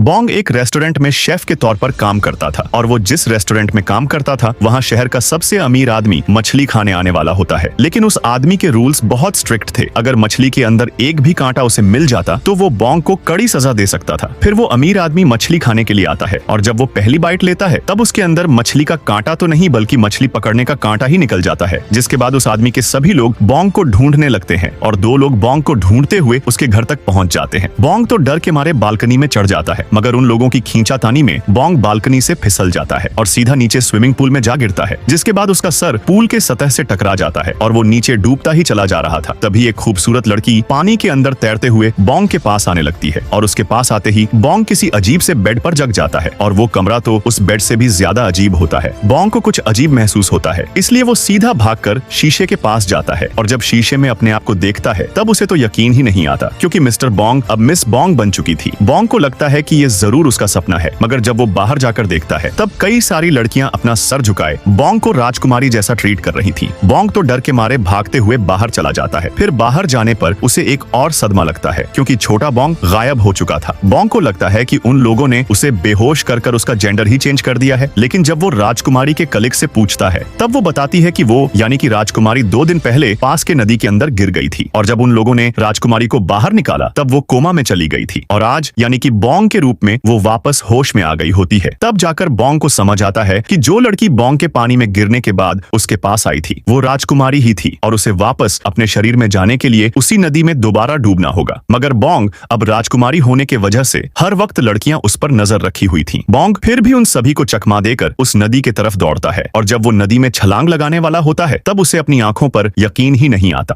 Bong एक restaurant में chef के तौर पर काम करता था और वो जिस रेस्टोरेंट में काम करता था वहाँ शहर का सबसे अमीर आदमी मछली खाने आने वाला होता है। लेकिन उस आदमी के रूल्स बहुत स्ट्रिक्ट थे। अगर मछली के अंदर एक भी कांटा उसे मिल जाता तो वो बोंग को कड़ी सजा दे सकता था। फिर वो अमीर आदमी मछली खाने के लिए आता है और जब वो पहली बाइट लेता है तब उसके अंदर मछली का कांटा तो नहीं बल्कि मछली पकड़ने का कांटा ही निकल जाता है। जिसके बाद उस आदमी के सभी लोग बोंग को ढूंढने लगते हैं और 2 लोग बोंग को ढूंढते हुए उसके घर तक पहुंच जाते हैं। बोंग तो डर के मारे बालकनी में चढ़ जाता है, मगर उन लोगों की खींचातानी में बोंग बालकनी से फिसल जाता है और सीधा नीचे स्विमिंग पूल में जा गिरता है। जिसके बाद उसका सर पूल के सतह से टकरा जाता है और वो नीचे डूबता ही चला जा रहा था। तभी एक खूबसूरत लड़की पानी के अंदर तैरते हुए बोंग के पास आने लगती है और उसके पास आते ही बोंग किसी अजीब से बेड पर जग जाता है और वो कमरा तो उस बेड से भी ज्यादा अजीब होता है। बोंग को कुछ अजीब महसूस होता है, इसलिए वो सीधा भागकर शीशे के पास जाता है और जब शीशे में अपने आप को देखता है तब उसे तो यकीन ही नहीं आता, क्योंकि मिस्टर बोंग अब मिस बोंग बन चुकी थी। बोंग को लगता है कि ये जरूर उसका सपना है, मगर जब वो बाहर जाकर देखता है तब कई सारी लड़कियां अपना सर झुकाए बोंग को राजकुमारी जैसा ट्रीट कर रही थी। बोंग तो डर के मारे भागते हुए बाहर चला जाता है। फिर बाहर जाने पर उसे एक और सदमा लगता है, क्योंकि छोटा बोंग गायब हो चुका था। बोंग को लगता है कि उन लोगों ने उसे बेहोश कर उसका जेंडर ही चेंज कर दिया है। लेकिन जब वो राजकुमारी के कलीग से पूछता है तब वो बताती है कि वो यानी कि राजकुमारी 2 दिन पहले पास के नदी के अंदर गिर गई थी और जब उन लोगों ने राजकुमारी को बाहर निकाला तब वो कोमा में चली गई थी और आज यानी कि बोंग के रूप में वो वापस होश में आ गई होती है। तब जाकर बोंग को समझ आता है कि जो लड़की बोंग के पानी में गिरने के बाद उसके पास आई थी वो राजकुमारी ही थी और उसे वापस अपने शरीर में जाने के लिए उसी नदी में दोबारा डूबना होगा। मगर बोंग अब राजकुमारी होने के वजह से हर वक्त लड़कियां उस पर नजर रखी हुई थी। बोंग फिर भी उन सभी को चकमा देकर उस नदी के तरफ दौड़ता है और जब वो नदी में छलांग लगाने वाला होता है तब उसे अपनी आंखों पर यकीन ही नहीं आता।